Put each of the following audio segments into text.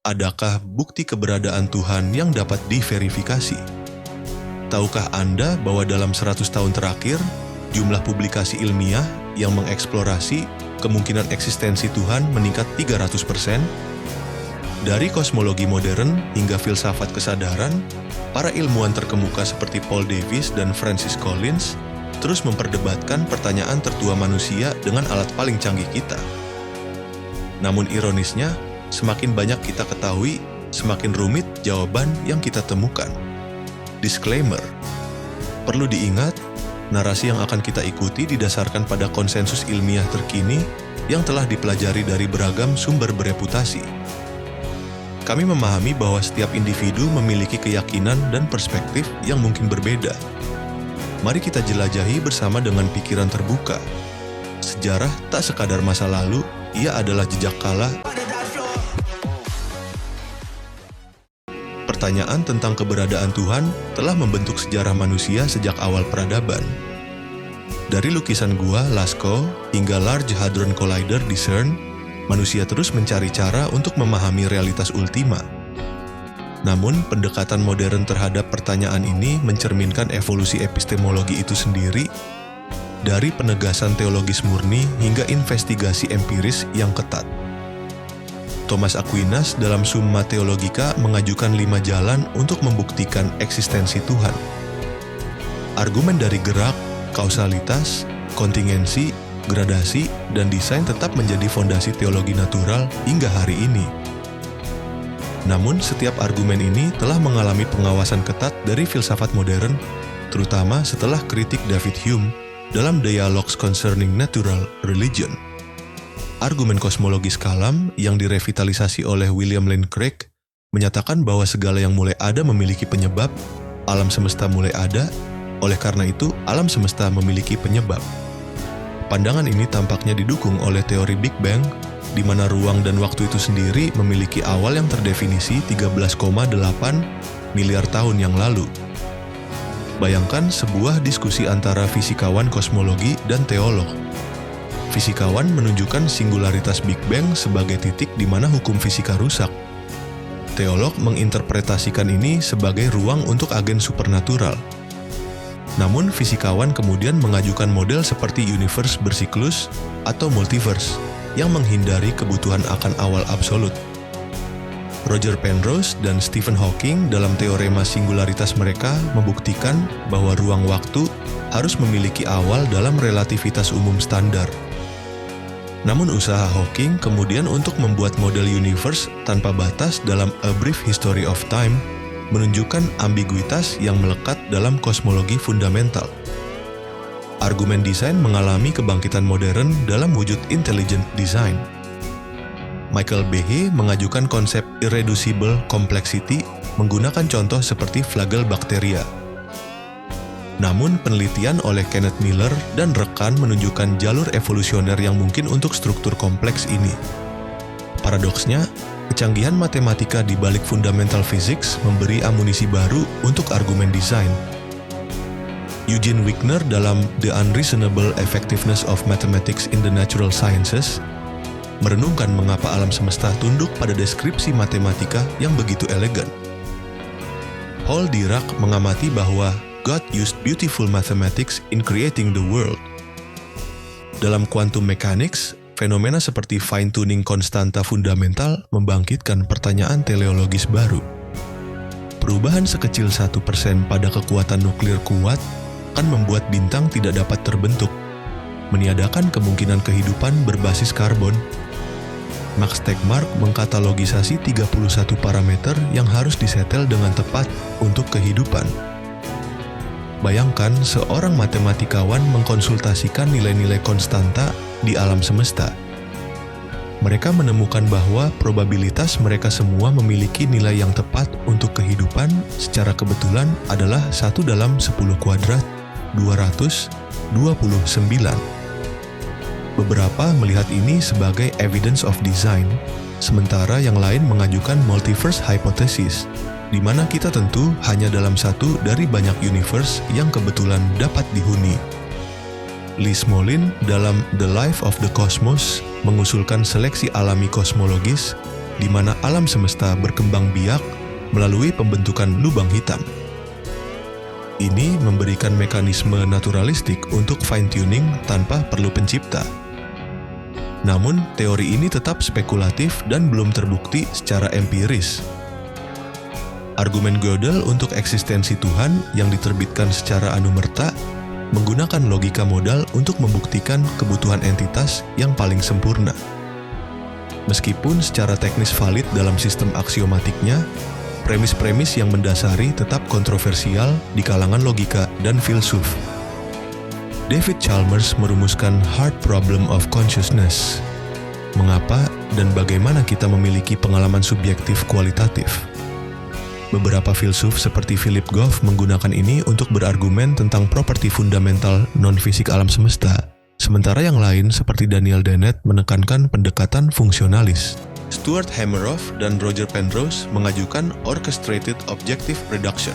adakah bukti keberadaan Tuhan yang dapat diverifikasi? Tahukah Anda bahwa dalam 100 tahun terakhir, jumlah publikasi ilmiah yang mengeksplorasi kemungkinan eksistensi Tuhan meningkat 300%? Dari kosmologi modern hingga filsafat kesadaran, para ilmuwan terkemuka seperti Paul Davies dan Francis Collins terus memperdebatkan pertanyaan tertua manusia dengan alat paling canggih kita. Namun ironisnya, semakin banyak kita ketahui, semakin rumit jawaban yang kita temukan. Disclaimer: perlu diingat, narasi yang akan kita ikuti didasarkan pada konsensus ilmiah terkini yang telah dipelajari dari beragam sumber bereputasi. Kami memahami bahwa setiap individu memiliki keyakinan dan perspektif yang mungkin berbeda. Mari kita jelajahi bersama dengan pikiran terbuka. Sejarah tak sekadar masa lalu, ia adalah jejak kala. Pertanyaan tentang keberadaan Tuhan telah membentuk sejarah manusia sejak awal peradaban. Dari lukisan gua Lascaux hingga Large Hadron Collider di CERN, manusia terus mencari cara untuk memahami realitas ultima. Namun, pendekatan modern terhadap pertanyaan ini mencerminkan evolusi epistemologi itu sendiri, dari penegasan teologis murni hingga investigasi empiris yang ketat. Thomas Aquinas dalam Summa Theologica mengajukan 5 jalan untuk membuktikan eksistensi Tuhan. Argumen dari gerak, kausalitas, kontingensi, gradasi, dan desain tetap menjadi fondasi teologi natural hingga hari ini. Namun, setiap argumen ini telah mengalami pengawasan ketat dari filsafat modern, terutama setelah kritik David Hume dalam Dialogues Concerning Natural Religion. Argumen kosmologis kalam yang direvitalisasi oleh William Lane Craig menyatakan bahwa segala yang mulai ada memiliki penyebab, alam semesta mulai ada, oleh karena itu alam semesta memiliki penyebab. Pandangan ini tampaknya didukung oleh teori Big Bang, di mana ruang dan waktu itu sendiri memiliki awal yang terdefinisi 13,8 miliar tahun yang lalu. Bayangkan sebuah diskusi antara fisikawan kosmologi dan teolog. Fisikawan menunjukkan singularitas Big Bang sebagai titik di mana hukum fisika rusak. Teolog menginterpretasikan ini sebagai ruang untuk agen supernatural. Namun, fisikawan kemudian mengajukan model seperti universe bersiklus atau multiverse yang menghindari kebutuhan akan awal absolut. Roger Penrose dan Stephen Hawking dalam teorema singularitas mereka membuktikan bahwa ruang waktu harus memiliki awal dalam relativitas umum standar. Namun usaha Hawking kemudian untuk membuat model universe tanpa batas dalam A Brief History of Time menunjukkan ambiguitas yang melekat dalam kosmologi fundamental. Argumen desain mengalami kebangkitan modern dalam wujud intelligent design. Michael Behe mengajukan konsep irreducible complexity menggunakan contoh seperti flagel bakteria. Namun, penelitian oleh Kenneth Miller dan rekan menunjukkan jalur evolusioner yang mungkin untuk struktur kompleks ini. Paradoksnya, kecanggihan matematika di balik fundamental physics memberi amunisi baru untuk argumen desain. Eugene Wigner dalam The Unreasonable Effectiveness of Mathematics in the Natural Sciences merenungkan mengapa alam semesta tunduk pada deskripsi matematika yang begitu elegan. Paul Dirac mengamati bahwa God used beautiful mathematics in creating the world. Dalam quantum mechanics, fenomena seperti fine-tuning konstanta fundamental membangkitkan pertanyaan teleologis baru. Perubahan sekecil 1% pada kekuatan nuklir kuat akan membuat bintang tidak dapat terbentuk, meniadakan kemungkinan kehidupan berbasis karbon. Max Tegmark mengkatalogisasi 31 parameter yang harus disetel dengan tepat untuk kehidupan. Bayangkan seorang matematikawan mengkonsultasikan nilai-nilai konstanta di alam semesta. Mereka menemukan bahwa probabilitas mereka semua memiliki nilai yang tepat untuk kehidupan secara kebetulan adalah 1 dalam 10 kuadrat 229. Beberapa melihat ini sebagai evidence of design, sementara yang lain mengajukan multiverse hypothesis, di mana kita tentu hanya dalam satu dari banyak universe yang kebetulan dapat dihuni. Lee Smolin dalam The Life of the Cosmos mengusulkan seleksi alami kosmologis di mana alam semesta berkembang biak melalui pembentukan lubang hitam. Ini memberikan mekanisme naturalistik untuk fine-tuning tanpa perlu pencipta. Namun, teori ini tetap spekulatif dan belum terbukti secara empiris. Argumen Gödel untuk eksistensi Tuhan yang diterbitkan secara anumerta menggunakan logika modal untuk membuktikan kebutuhan entitas yang paling sempurna. Meskipun secara teknis valid dalam sistem aksiomatiknya, premis-premis yang mendasari tetap kontroversial di kalangan logika dan filsuf. David Chalmers merumuskan Hard Problem of Consciousness. Mengapa dan bagaimana kita memiliki pengalaman subjektif kualitatif? Beberapa filsuf seperti Philip Goff menggunakan ini untuk berargumen tentang properti fundamental non-fisik alam semesta, sementara yang lain seperti Daniel Dennett menekankan pendekatan fungsionalis. Stuart Hameroff dan Roger Penrose mengajukan Orchestrated Objective Reduction,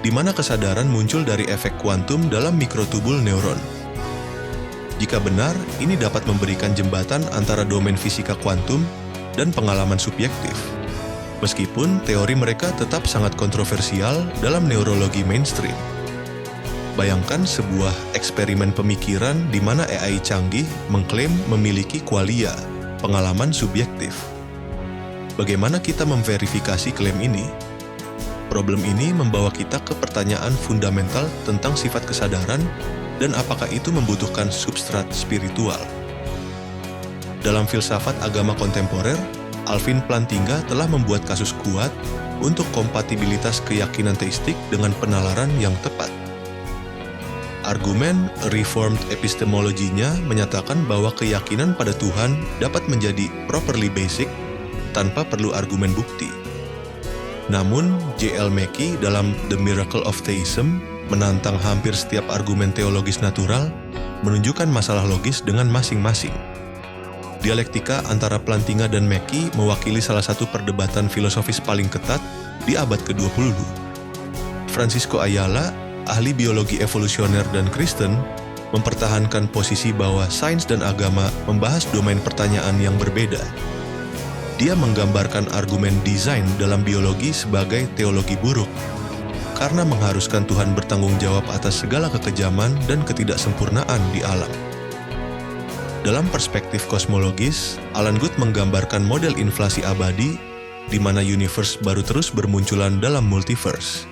di mana kesadaran muncul dari efek kuantum dalam mikrotubul neuron. Jika benar, ini dapat memberikan jembatan antara domain fisika kuantum dan pengalaman subjektif. Meskipun teori mereka tetap sangat kontroversial dalam neurologi mainstream. Bayangkan sebuah eksperimen pemikiran di mana AI canggih mengklaim memiliki qualia, pengalaman subjektif. Bagaimana kita memverifikasi klaim ini? Problem ini membawa kita ke pertanyaan fundamental tentang sifat kesadaran dan apakah itu membutuhkan substrat spiritual. Dalam filsafat agama kontemporer, Alvin Plantinga telah membuat kasus kuat untuk kompatibilitas keyakinan teistik dengan penalaran yang tepat. Argumen Reformed epistemologinya menyatakan bahwa keyakinan pada Tuhan dapat menjadi properly basic tanpa perlu argumen bukti. Namun, J.L. Mackie dalam The Miracle of Theism menantang hampir setiap argumen teologis natural menunjukkan masalah logis dengan masing-masing. Dialektika antara Plantinga dan Mackie mewakili salah satu perdebatan filosofis paling ketat di abad ke-20. Francisco Ayala, ahli biologi evolusioner dan Kristen, mempertahankan posisi bahwa sains dan agama membahas domain pertanyaan yang berbeda. Dia menggambarkan argumen desain dalam biologi sebagai teologi buruk, karena mengharuskan Tuhan bertanggung jawab atas segala kekejaman dan ketidaksempurnaan di alam. Dalam perspektif kosmologis, Alan Guth menggambarkan model inflasi abadi, di mana universe baru terus bermunculan dalam multiverse.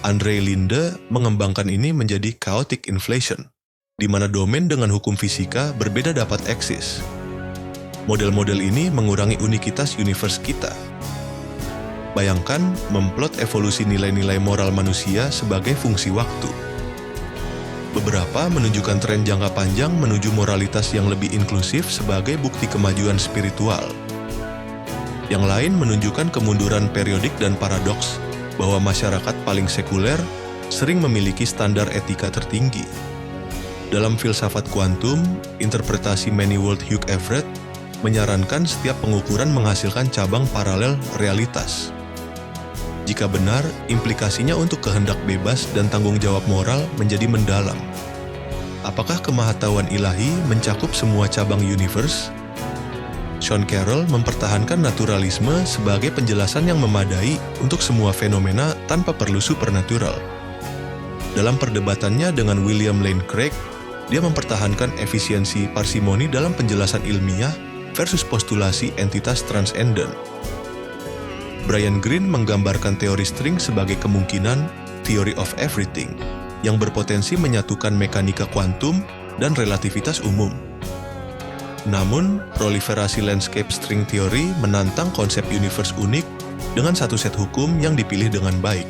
Andre Linde mengembangkan ini menjadi chaotic inflation, di mana domain dengan hukum fisika berbeda dapat eksis. Model-model ini mengurangi unikitas universe kita. Bayangkan memplot evolusi nilai-nilai moral manusia sebagai fungsi waktu. Beberapa menunjukkan tren jangka panjang menuju moralitas yang lebih inklusif sebagai bukti kemajuan spiritual. Yang lain menunjukkan kemunduran periodik dan paradoks, bahwa masyarakat paling sekuler sering memiliki standar etika tertinggi. Dalam filsafat kuantum, interpretasi Many World Hugh Everett menyarankan setiap pengukuran menghasilkan cabang paralel realitas. Jika benar, implikasinya untuk kehendak bebas dan tanggung jawab moral menjadi mendalam. Apakah kemahatauan ilahi mencakup semua cabang universe? Sean Carroll mempertahankan naturalisme sebagai penjelasan yang memadai untuk semua fenomena tanpa perlu supernatural. Dalam perdebatannya dengan William Lane Craig, dia mempertahankan efisiensi parsimoni dalam penjelasan ilmiah versus postulasi entitas transenden. Brian Greene menggambarkan teori string sebagai kemungkinan theory of everything yang berpotensi menyatukan mekanika kuantum dan relativitas umum. Namun, proliferasi landscape string theory menantang konsep universe unik dengan satu set hukum yang dipilih dengan baik.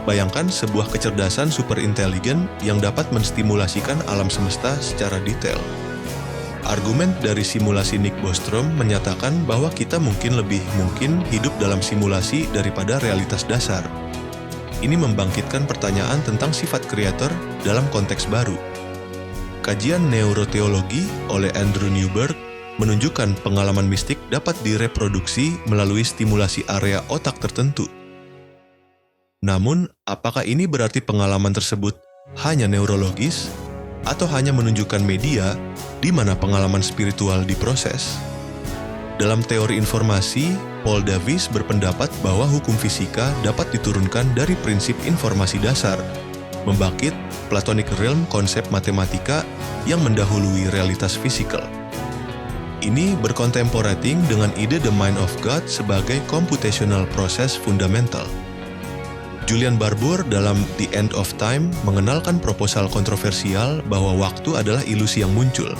Bayangkan sebuah kecerdasan superintelijen yang dapat menstimulasikan alam semesta secara detail. Argumen dari simulasi Nick Bostrom menyatakan bahwa kita lebih mungkin hidup dalam simulasi daripada realitas dasar. Ini membangkitkan pertanyaan tentang sifat kreator dalam konteks baru. Kajian neuroteologi oleh Andrew Newberg menunjukkan pengalaman mistik dapat direproduksi melalui stimulasi area otak tertentu. Namun, apakah ini berarti pengalaman tersebut hanya neurologis atau hanya menunjukkan media di mana pengalaman spiritual diproses? Dalam teori informasi, Paul Davies berpendapat bahwa hukum fisika dapat diturunkan dari prinsip informasi dasar, membangkit Platonic realm konsep matematika yang mendahului realitas fisikal. Ini berkontemporating dengan ide the mind of God sebagai computational process fundamental. Julian Barbour dalam The End of Time mengenalkan proposal kontroversial bahwa waktu adalah ilusi yang muncul.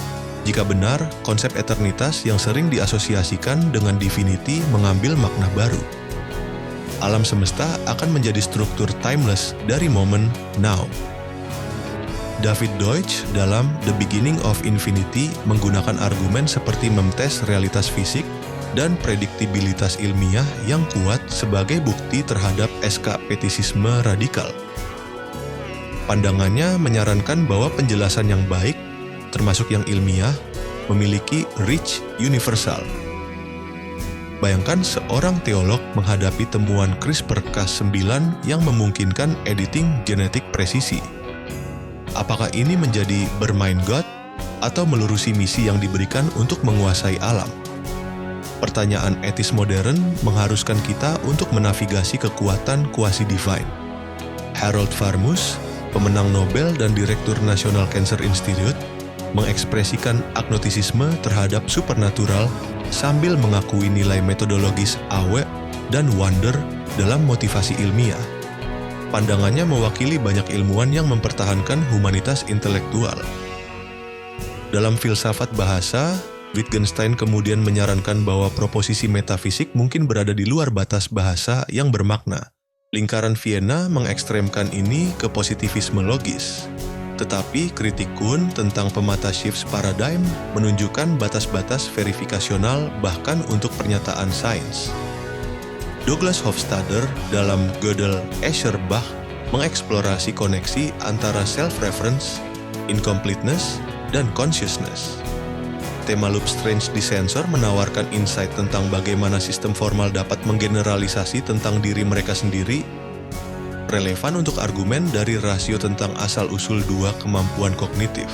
Jika benar, konsep eternitas yang sering diasosiasikan dengan divinity mengambil makna baru. Alam semesta akan menjadi struktur timeless dari momen now. David Deutsch dalam The Beginning of Infinity menggunakan argumen seperti memtes realitas fisik dan prediktibilitas ilmiah yang kuat sebagai bukti terhadap eskapaitisme radikal. Pandangannya menyarankan bahwa penjelasan yang baik, termasuk yang ilmiah, memiliki reach universal. Bayangkan seorang teolog menghadapi temuan CRISPR-Cas9 yang memungkinkan editing genetik presisi. Apakah ini menjadi bermain God atau melurusi misi yang diberikan untuk menguasai alam? Pertanyaan etis modern mengharuskan kita untuk menavigasi kekuatan kuasi divine. Harold Varmus, pemenang Nobel dan Direktur National Cancer Institute, mengekspresikan agnostisisme terhadap supernatural sambil mengakui nilai metodologis awe dan wonder dalam motivasi ilmiah. Pandangannya mewakili banyak ilmuwan yang mempertahankan humanitas intelektual. Dalam filsafat bahasa, Wittgenstein kemudian menyarankan bahwa proposisi metafisik mungkin berada di luar batas bahasa yang bermakna. Lingkaran Vienna mengekstremkan ini ke positivisme logis. Tetapi kritik Kuhn tentang pemata shifts paradigm menunjukkan batas-batas verifikasional bahkan untuk pernyataan sains. Douglas Hofstadter dalam Gödel Escher Bach mengeksplorasi koneksi antara self-reference, incompleteness, dan consciousness. Tema loop strange descensor menawarkan insight tentang bagaimana sistem formal dapat menggeneralisasi tentang diri mereka sendiri, relevan untuk argumen dari rasio tentang asal-usul dua kemampuan kognitif.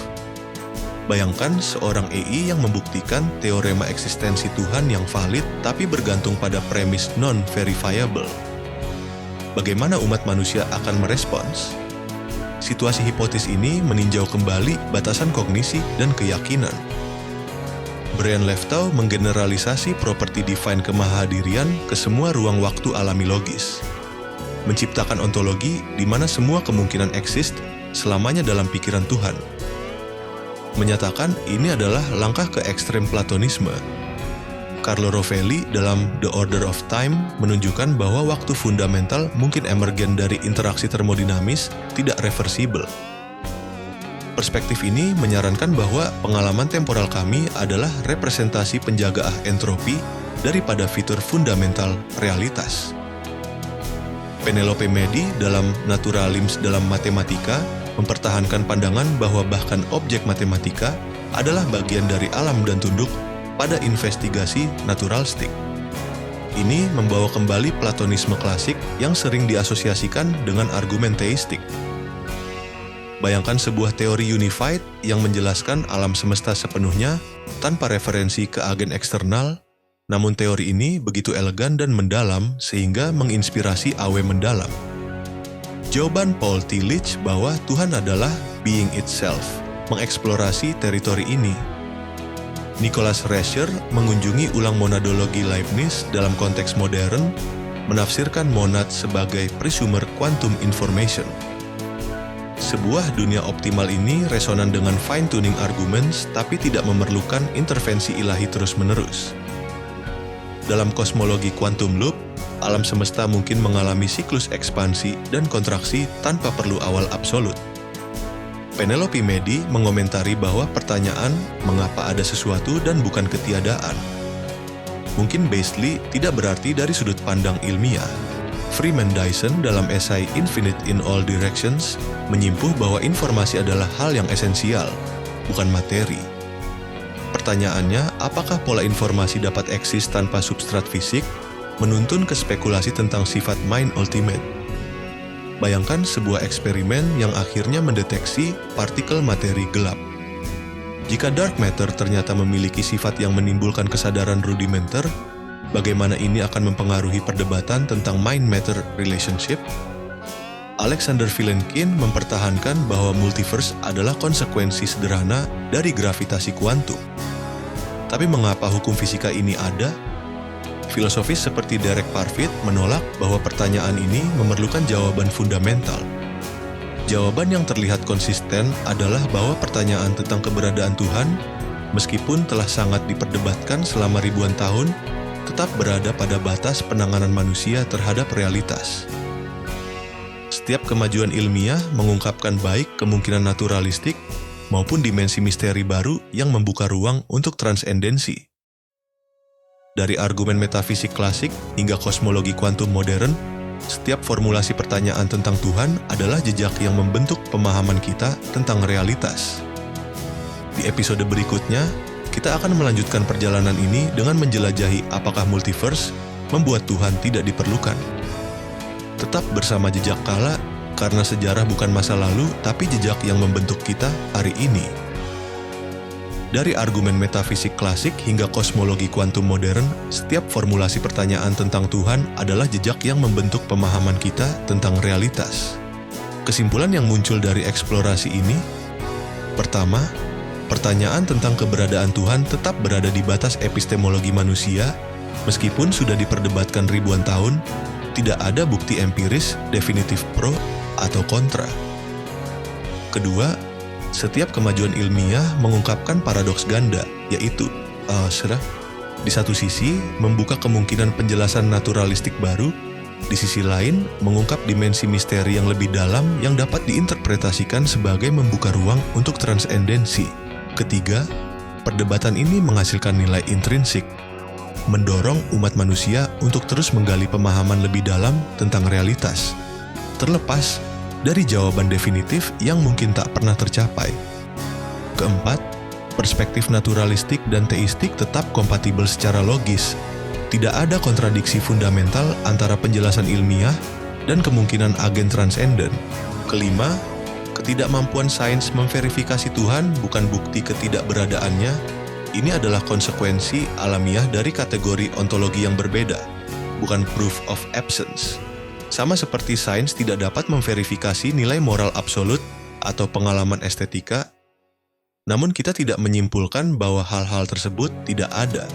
Bayangkan seorang EI yang membuktikan teorema eksistensi Tuhan yang valid tapi bergantung pada premis non-verifiable. Bagaimana umat manusia akan merespons? Situasi hipotesis ini meninjau kembali batasan kognisi dan keyakinan. Brian Leftow menggeneralisasi properti divine kemahadirian ke semua ruang waktu alami logis. Menciptakan ontologi di mana semua kemungkinan eksis selamanya dalam pikiran Tuhan. Menyatakan ini adalah langkah ke ekstrem Platonisme. Carlo Rovelli dalam The Order of Time menunjukkan bahwa waktu fundamental mungkin emergen dari interaksi termodinamis tidak reversibel. Perspektif ini menyarankan bahwa pengalaman temporal kami adalah representasi penjaga entropi daripada fitur fundamental realitas. Penelope Medi dalam Naturalims dalam Matematika mempertahankan pandangan bahwa bahkan objek matematika adalah bagian dari alam dan tunduk pada investigasi naturalistik. Ini membawa kembali Platonisme klasik yang sering diasosiasikan dengan argumen teistik. Bayangkan sebuah teori unified yang menjelaskan alam semesta sepenuhnya tanpa referensi ke agen eksternal. Namun teori ini begitu elegan dan mendalam sehingga menginspirasi awe mendalam. Jawaban Paul Tillich bahwa Tuhan adalah being itself mengeksplorasi teritori ini. Nicholas Rescher mengunjungi ulang monadologi Leibniz dalam konteks modern, menafsirkan monad sebagai presumer quantum information. Sebuah dunia optimal ini resonan dengan fine-tuning arguments tapi tidak memerlukan intervensi ilahi terus-menerus. Dalam kosmologi quantum loop, alam semesta mungkin mengalami siklus ekspansi dan kontraksi tanpa perlu awal absolut. Penelope Medi mengomentari bahwa pertanyaan mengapa ada sesuatu dan bukan ketiadaan mungkin basically tidak berarti dari sudut pandang ilmiah. Freeman Dyson dalam esai Infinite in All Directions menyimpuh bahwa informasi adalah hal yang esensial, bukan materi. Pertanyaannya, apakah pola informasi dapat eksis tanpa substrat fisik, menuntun ke spekulasi tentang sifat mind ultimate. Bayangkan sebuah eksperimen yang akhirnya mendeteksi partikel materi gelap. Jika dark matter ternyata memiliki sifat yang menimbulkan kesadaran rudimenter, bagaimana ini akan mempengaruhi perdebatan tentang mind-matter relationship? Alexander Vilenkin mempertahankan bahwa multiverse adalah konsekuensi sederhana dari gravitasi kuantum. Tapi mengapa hukum fisika ini ada? Filosofis seperti Derek Parfit menolak bahwa pertanyaan ini memerlukan jawaban fundamental. Jawaban yang terlihat konsisten adalah bahwa pertanyaan tentang keberadaan Tuhan, meskipun telah sangat diperdebatkan selama ribuan tahun, tetap berada pada batas penanganan manusia terhadap realitas. Setiap kemajuan ilmiah mengungkapkan baik kemungkinan naturalistik maupun dimensi misteri baru yang membuka ruang untuk transendensi. Dari argumen metafisik klasik hingga kosmologi kuantum modern, setiap formulasi pertanyaan tentang Tuhan adalah jejak yang membentuk pemahaman kita tentang realitas. Di episode berikutnya, kita akan melanjutkan perjalanan ini dengan menjelajahi apakah multiverse membuat Tuhan tidak diperlukan. Tetap bersama Jejak Kala, karena sejarah bukan masa lalu, tapi jejak yang membentuk kita hari ini. Dari argumen metafisik klasik hingga kosmologi kuantum modern, setiap formulasi pertanyaan tentang Tuhan adalah jejak yang membentuk pemahaman kita tentang realitas. Kesimpulan yang muncul dari eksplorasi ini, pertama, pertanyaan tentang keberadaan Tuhan tetap berada di batas epistemologi manusia, meskipun sudah diperdebatkan ribuan tahun, tidak ada bukti empiris definitif pro atau kontra. Kedua, setiap kemajuan ilmiah mengungkapkan paradoks ganda, yaitu di satu sisi membuka kemungkinan penjelasan naturalistik baru, di sisi lain mengungkap dimensi misteri yang lebih dalam yang dapat diinterpretasikan sebagai membuka ruang untuk transendensi. Ketiga, perdebatan ini menghasilkan nilai intrinsik, mendorong umat manusia untuk terus menggali pemahaman lebih dalam tentang realitas, terlepas dari jawaban definitif yang mungkin tak pernah tercapai. Keempat, perspektif naturalistik dan teistik tetap kompatibel secara logis. Tidak ada kontradiksi fundamental antara penjelasan ilmiah dan kemungkinan agen transenden. Kelima, ketidakmampuan sains memverifikasi Tuhan bukan bukti ketidakberadaannya. Ini adalah konsekuensi alamiah dari kategori ontologi yang berbeda, bukan proof of absence. Sama seperti sains tidak dapat memverifikasi nilai moral absolut atau pengalaman estetika, namun kita tidak menyimpulkan bahwa hal-hal tersebut tidak ada.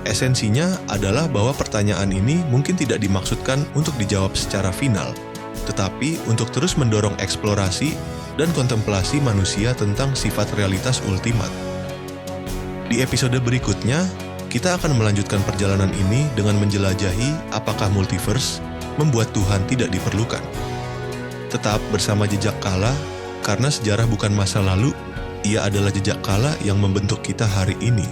Esensinya adalah bahwa pertanyaan ini mungkin tidak dimaksudkan untuk dijawab secara final, tetapi untuk terus mendorong eksplorasi dan kontemplasi manusia tentang sifat realitas ultimat. Di episode berikutnya, kita akan melanjutkan perjalanan ini dengan menjelajahi apakah multiverse membuat Tuhan tidak diperlukan. Tetap bersama Jejak Kala, karena sejarah bukan masa lalu, ia adalah jejak kala yang membentuk kita hari ini.